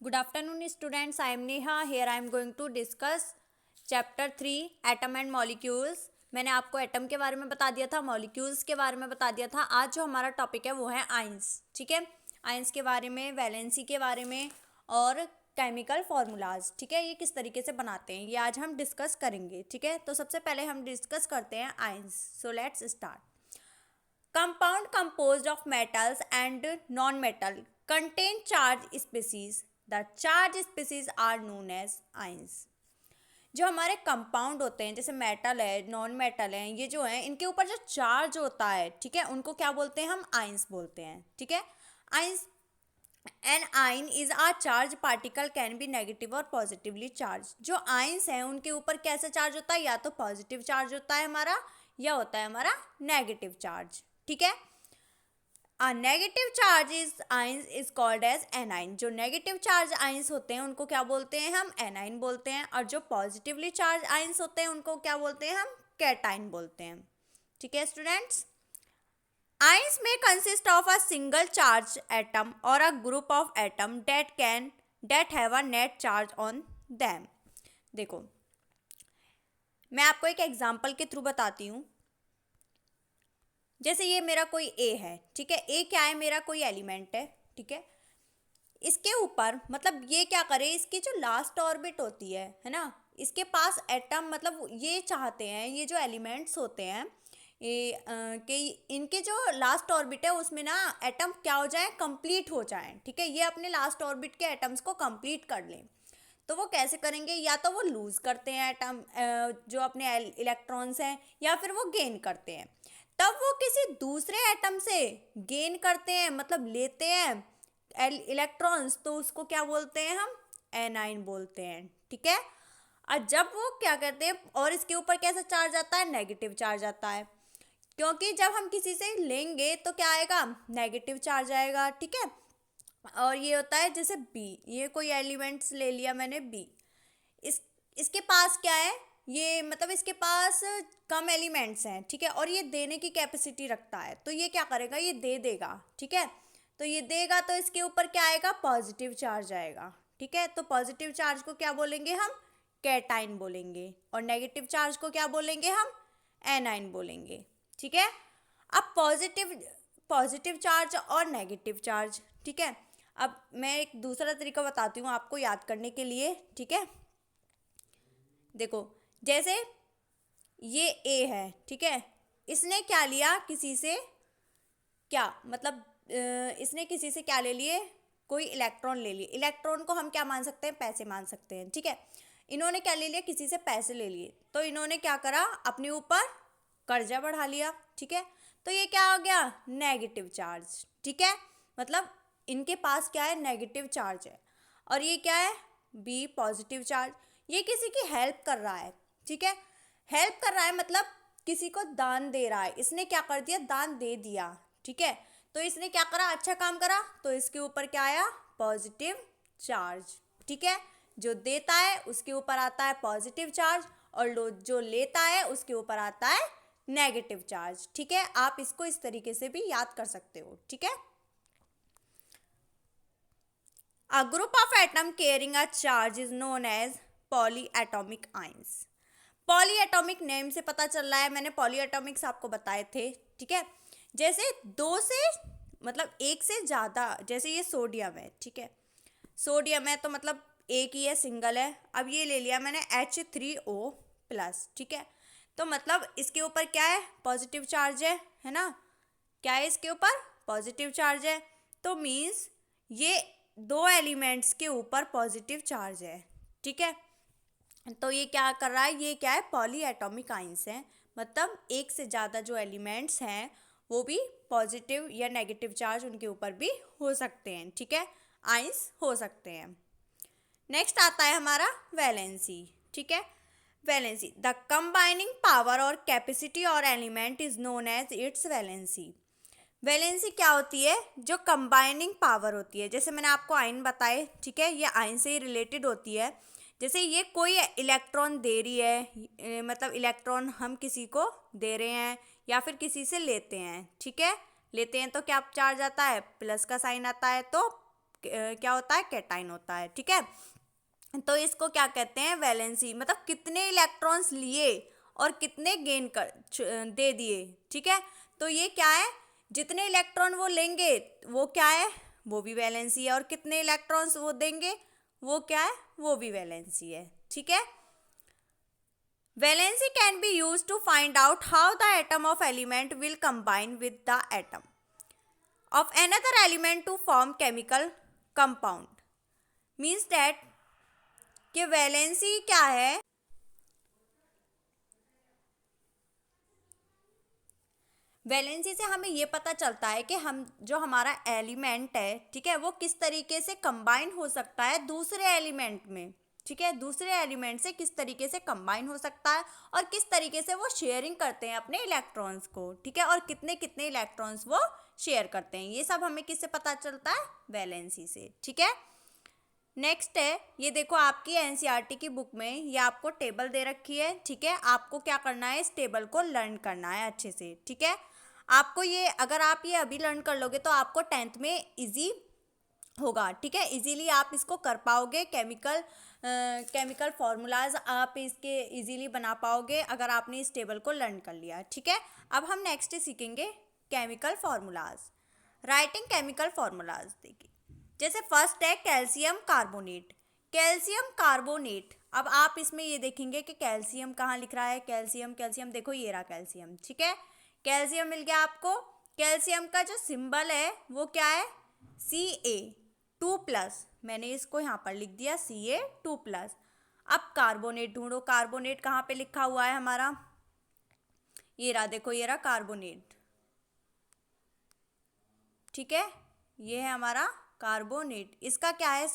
Good afternoon, students. I am Neha. Here I am going to discuss chapter 3 atom and molecules. मैंने आपको atom के बारे में बता दिया था, मॉलिक्यूल्स के बारे में बता दिया था। आज जो हमारा टॉपिक है वो है आयंस। ठीक है, आयंस के बारे में, वैलेंसी के बारे में और केमिकल फार्मूलाज। ठीक है, ये किस तरीके से बनाते हैं ये आज हम डिस्कस करेंगे। ठीक है, तो सबसे पहले हम डिस्कस करते हैं ions. So let's start. Compound composed of metals and non-metal contain charge species. The charge species are known as ions. जो हमारे कंपाउंड होते हैं जैसे मेटल है, नॉन मेटल है, ये जो है इनके ऊपर जो चार्ज होता है, ठीक है, उनको क्या बोलते हैं? हम आयंस बोलते हैं। ठीक है, ions an ion is a charge particle can be negative और पॉजिटिवली चार्ज। जो आयंस हैं उनके ऊपर कैसा चार्ज होता है? या तो पॉजिटिव चार्ज होता है हमारा, या होता है हमारा नेगेटिव चार्ज। ठीक है, a negative charge is ions is called as anion। जो नेगेटिव चार्ज आयंस होते हैं उनको क्या बोलते हैं? हम एनाइन बोलते हैं। और जो पॉजिटिवली चार्ज आयंस होते हैं उनको क्या बोलते हैं? हम कैटाइन बोलते हैं। ठीक है students, ions may consist of a single charge atom or a group of atom that have a net charge on them। देखो, मैं आपको एक एग्जांपल के थ्रू बताती हूँ। जैसे ये मेरा कोई ए है, ठीक है, ए क्या है? मेरा कोई एलिमेंट है। ठीक है, इसके ऊपर मतलब ये क्या करे, इसकी जो लास्ट ऑर्बिट होती है ना, इसके पास एटम, मतलब ये चाहते हैं, ये जो एलिमेंट्स होते हैं ये कि इनके जो लास्ट ऑर्बिट है उसमें ना एटम क्या हो जाए? कंप्लीट हो जाए। ठीक है, ये अपने लास्ट ऑर्बिट के एटम्स को कंप्लीट कर लें। तो वो कैसे करेंगे? या तो वो लूज करते हैं एटम, जो अपने इलेक्ट्रॉन्स हैं, या फिर वो गेन करते हैं। तब वो किसी दूसरे एटम से गेन करते हैं, मतलब लेते हैं इलेक्ट्रॉन्स, तो उसको क्या बोलते हैं? हम एनाइन बोलते हैं। ठीक है, और जब वो क्या करते हैं, और इसके ऊपर कैसा चार्ज आता है? नेगेटिव चार्ज आता है, क्योंकि जब हम किसी से लेंगे तो क्या आएगा? नेगेटिव चार्ज आएगा। ठीक है, और ये होता है जैसे बी, ये कोई एलिमेंट्स ले लिया मैंने बी, इस इसके पास क्या है? ये मतलब इसके पास कम एलिमेंट्स हैं। ठीक है, और ये देने की कैपेसिटी रखता है, तो ये क्या करेगा? ये दे देगा। ठीक है, तो ये देगा तो इसके ऊपर क्या आएगा? पॉजिटिव चार्ज आएगा। ठीक है, तो पॉजिटिव चार्ज को क्या बोलेंगे? हम कैटाइन बोलेंगे। और नेगेटिव चार्ज को क्या बोलेंगे? हम एनाइन बोलेंगे। ठीक है, अब पॉजिटिव पॉजिटिव चार्ज और नेगेटिव चार्ज। ठीक है, अब मैं एक दूसरा तरीका बताती हूँ आपको याद करने के लिए। ठीक है, देखो, जैसे ये ए है, ठीक है, इसने क्या लिया? किसी से क्या मतलब इसने किसी से क्या ले लिए? कोई इलेक्ट्रॉन ले लिए। इलेक्ट्रॉन को हम क्या मान सकते हैं? पैसे मान सकते हैं। ठीक है, इन्होंने क्या ले लिया? किसी से पैसे ले लिए, तो इन्होंने क्या करा? अपने ऊपर कर्जा बढ़ा लिया। ठीक है, तो ये क्या हो गया? Negative charge. ठीक है, मतलब इनके पास क्या है? नेगेटिव चार्ज है। और ये क्या है? B, positive charge. ये किसी की हेल्प कर रहा है। ठीक है, हेल्प कर रहा है मतलब किसी को दान दे रहा है। इसने क्या कर दिया? दान दे दिया। ठीक है, तो इसने क्या करा? अच्छा काम करा, तो इसके ऊपर क्या आया? Positive charge. ठीक है, जो देता है उसके ऊपर आता है पॉजिटिव चार्ज, और जो लेता है उसके ऊपर आता है नेगेटिव चार्ज। ठीक है, आप इसको इस तरीके से भी याद कर सकते हो। ठीक है, A group of atom carrying a charge is known as polyatomic ions। Polyatomic name से पता चल रहा है, मैंने पॉलीएटॉमिक्स आपको बताए थे। ठीक है, जैसे दो से मतलब एक से ज़्यादा, जैसे ये सोडियम है। ठीक है, सोडियम है तो मतलब एक ही है, सिंगल है। अब ये ले लिया मैंने H3O+। ठीक है, तो मतलब इसके ऊपर क्या है? पॉजिटिव चार्ज है ना? क्या है इसके ऊपर? पॉजिटिव चार्ज है। तो मीन्स ये दो एलिमेंट्स के ऊपर पॉजिटिव चार्ज है। ठीक है, तो ये क्या कर रहा है? ये क्या है? पॉलीएटॉमिक आयंस हैं, मतलब एक से ज़्यादा जो एलिमेंट्स हैं वो भी पॉजिटिव या नेगेटिव चार्ज उनके ऊपर भी हो सकते हैं। ठीक है, आयंस हो सकते हैं। नेक्स्ट आता है हमारा वैलेंसी। ठीक है, वैलेंसी, द कंबाइनिंग पावर और कैपेसिटी और element is known as its valency. Valency क्या होती है? जो कंबाइनिंग पावर होती है। जैसे मैंने आपको आयन बताए, ठीक है, ये आयन से ही रिलेटेड होती है। जैसे ये कोई इलेक्ट्रॉन दे रही है, मतलब इलेक्ट्रॉन हम किसी को दे रहे हैं या फिर किसी से लेते हैं। ठीक है, लेते हैं तो क्या चार्ज आता है? प्लस का साइन आता है, तो क्या होता है, कैटाइन होता है। ठीक है, तो इसको क्या कहते हैं, वैलेंसी, मतलब कितने इलेक्ट्रॉन्स लिए और कितने गेन कर दे दिए। ठीक है, तो ये क्या है, जितने इलेक्ट्रॉन वो लेंगे वो क्या है, वो भी वैलेंसी है, और कितने इलेक्ट्रॉन्स वो देंगे वो क्या है, वो भी वैलेंसी है। ठीक है, valency can be use to find out how the atom of element will combine with the atom of another element to form chemical compound। means that कि वैलेंसी क्या है, वैलेंसी से हमें ये पता चलता है कि हम जो हमारा एलिमेंट है, ठीक है, वो किस तरीके से कंबाइन हो सकता है दूसरे एलिमेंट में। ठीक है, दूसरे एलिमेंट से किस तरीके से कंबाइन हो सकता है और किस तरीके से वो शेयरिंग करते हैं अपने इलेक्ट्रॉन्स को। ठीक है, और कितने कितने इलेक्ट्रॉन्स वो शेयर करते हैं, ये सब हमें किससे पता चलता है, वैलेंसी से। ठीक है, नेक्स्ट है, ये देखो आपकी एनसीईआरटी की बुक में ये आपको टेबल दे रखी है। ठीक है, आपको क्या करना है, इस टेबल को लर्न करना है अच्छे से। ठीक है, आपको ये, अगर आप ये अभी लर्न कर लोगे तो आपको 10th में इजी होगा। ठीक है, इजीली आप इसको कर पाओगे, केमिकल फार्मूलाज आप इसके इजीली बना पाओगे अगर आपने इस टेबल को लर्न कर लिया। ठीक है, अब हम नेक्स्ट सीखेंगे chemical formulas, writing chemical formulas. देखिए, जैसे फर्स्ट है कैल्शियम कार्बोनेट, कैल्शियम कार्बोनेट। अब आप इसमें ये देखेंगे कि कैल्शियम कहाँ लिख रहा है, कैल्शियम, कैल्शियम देखो ये रहा कैल्शियम। ठीक है, कैल्शियम मिल गया आपको। कैल्शियम का जो सिंबल है वो क्या है, Ca2+, मैंने इसको यहाँ पर लिख दिया Ca2+। अब कार्बोनेट ढूंढो, कार्बोनेट कहाँ पे लिखा हुआ है हमारा, ये रहा, देखो ये रहा कार्बोनेट। ठीक है, ये है हमारा कार्बोनेट, इसका क्या है,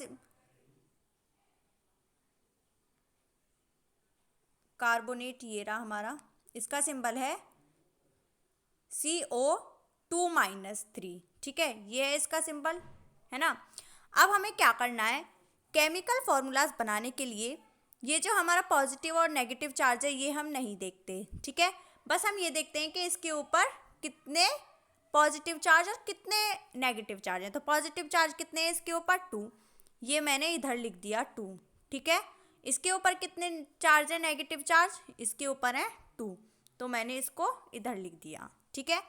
कार्बोनेट ये रहा हमारा, इसका सिंबल है CO2-3। ठीक है, ये है इसका सिंबल, है ना। अब हमें क्या करना है, केमिकल फॉर्मूलाज बनाने के लिए ये जो हमारा पॉजिटिव और नेगेटिव चार्ज है ये हम नहीं देखते। ठीक है, बस हम ये देखते हैं कि इसके ऊपर कितने पॉजिटिव चार्ज और कितने नेगेटिव चार्ज हैं। तो पॉजिटिव चार्ज कितने हैं इसके ऊपर, 2, ये मैंने इधर लिख दिया 2। ठीक है, इसके ऊपर कितने चार्ज है, नेगेटिव चार्ज, इसके ऊपर है 2, तो मैंने इसको इधर लिख दिया। ठीक है,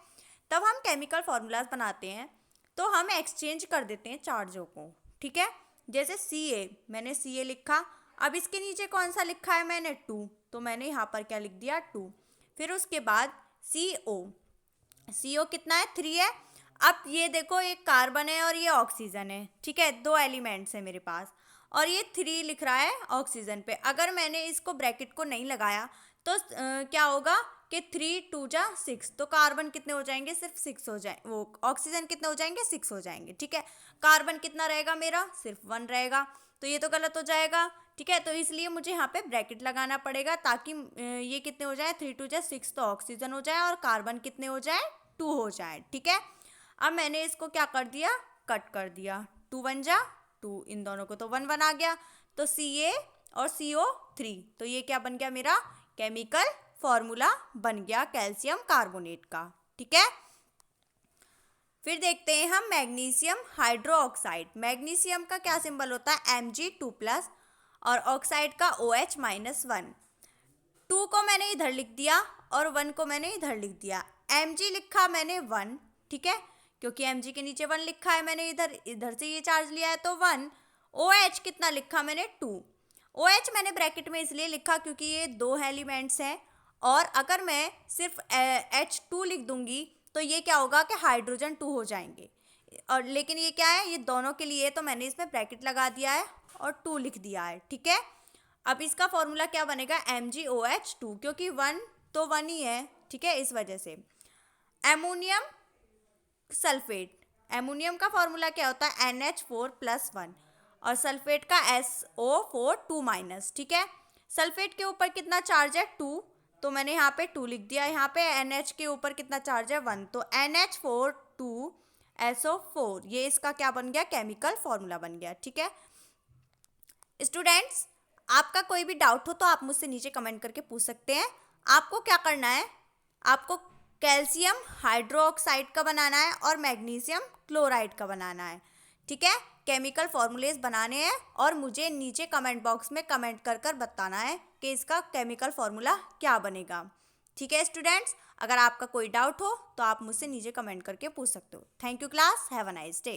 तब हम केमिकल फार्मूलाज बनाते हैं तो हम एक्सचेंज कर देते हैं चार्जों को। ठीक है, जैसे Ca, मैंने Ca लिखा, अब इसके नीचे कौन सा लिखा है मैंने, 2, तो मैंने यहाँ पर क्या लिख दिया 2। फिर उसके बाद CO कितना है, 3 है। अब ये देखो एक कार्बन है और ये ऑक्सीजन है। ठीक है, 2 एलिमेंट्स है मेरे पास और ये 3 लिख रहा है ऑक्सीजन पे। अगर मैंने इसको ब्रैकेट को नहीं लगाया तो क्या होगा कि 3 2 जा 6, तो कार्बन कितने हो जाएंगे, सिर्फ 6 हो जाए, वो ऑक्सीजन कितने हो जाएंगे, 6 हो जाएंगे। ठीक है, कार्बन कितना रहेगा मेरा, सिर्फ 1 रहेगा, तो ये तो गलत हो जाएगा। ठीक है, तो इसलिए मुझे यहाँ पे ब्रैकेट लगाना पड़ेगा ताकि ये कितने हो जाए, 3 2 जा 6, तो ऑक्सीजन हो जाए और कार्बन कितने हो जाए, 2 हो जाए। ठीक है, अब मैंने इसको क्या कर दिया, कट कर दिया, 2 1 जा 2, इन दोनों को तो 1 1 आ गया, तो Ca और CO3, तो ये क्या बन गया मेरा, केमिकल फॉर्मूला बन गया कैल्शियम कार्बोनेट का। ठीक है, फिर देखते हैं हम मैग्नीशियम हाइड्रोक्साइड। मैग्नीशियम का क्या सिंबल होता है, Mg2+ और ऑक्साइड का OH-1। 2 को मैंने इधर लिख दिया और 1 को मैंने इधर लिख दिया। Mg लिखा मैंने 1, ठीक है, क्योंकि Mg के नीचे 1 लिखा है, मैंने इधर से ये चार्ज लिया है तो 1। OH कितना लिखा मैंने, 2। OH मैंने ब्रैकेट में इसलिए लिखा क्योंकि ये 2 एलिमेंट्स हैं और अगर मैं सिर्फ H2 लिख दूंगी तो ये क्या होगा कि हाइड्रोजन 2 हो जाएंगे, और लेकिन ये क्या है, ये दोनों के लिए, तो मैंने इसमें ब्रैकेट लगा दिया है और 2 लिख दिया है। ठीक है, अब इसका फॉर्मूला क्या बनेगा, MgOH2, क्योंकि 1 तो 1 ही है। ठीक है, इस वजह से एमोनियम सल्फेट, एमोनियम का फॉर्मूला क्या होता है, NH4+1 और सल्फेट का SO4 2-। ठीक है, सल्फेट के ऊपर कितना चार्ज है, 2, तो मैंने यहाँ पे 2 लिख दिया। यहाँ पे NH के ऊपर कितना चार्ज है, 1, तो NH4 2 SO4, ये इसका क्या बन गया, केमिकल फॉर्मूला बन गया। ठीक है स्टूडेंट्स, आपका कोई भी डाउट हो तो आप मुझसे नीचे कमेंट करके पूछ सकते हैं। आपको क्या करना है, आपको कैल्शियम हाइड्रोक्साइड का बनाना है और मैग्नीशियम क्लोराइड का बनाना है। ठीक है, केमिकल फॉर्मूलेज बनाने हैं और मुझे नीचे कमेंट बॉक्स में कमेंट कर कर बताना है कि इसका केमिकल फॉर्मूला क्या बनेगा। ठीक है स्टूडेंट्स, अगर आपका कोई डाउट हो तो आप मुझसे नीचे कमेंट करके पूछ सकते हो। Thank you class, have a nice day.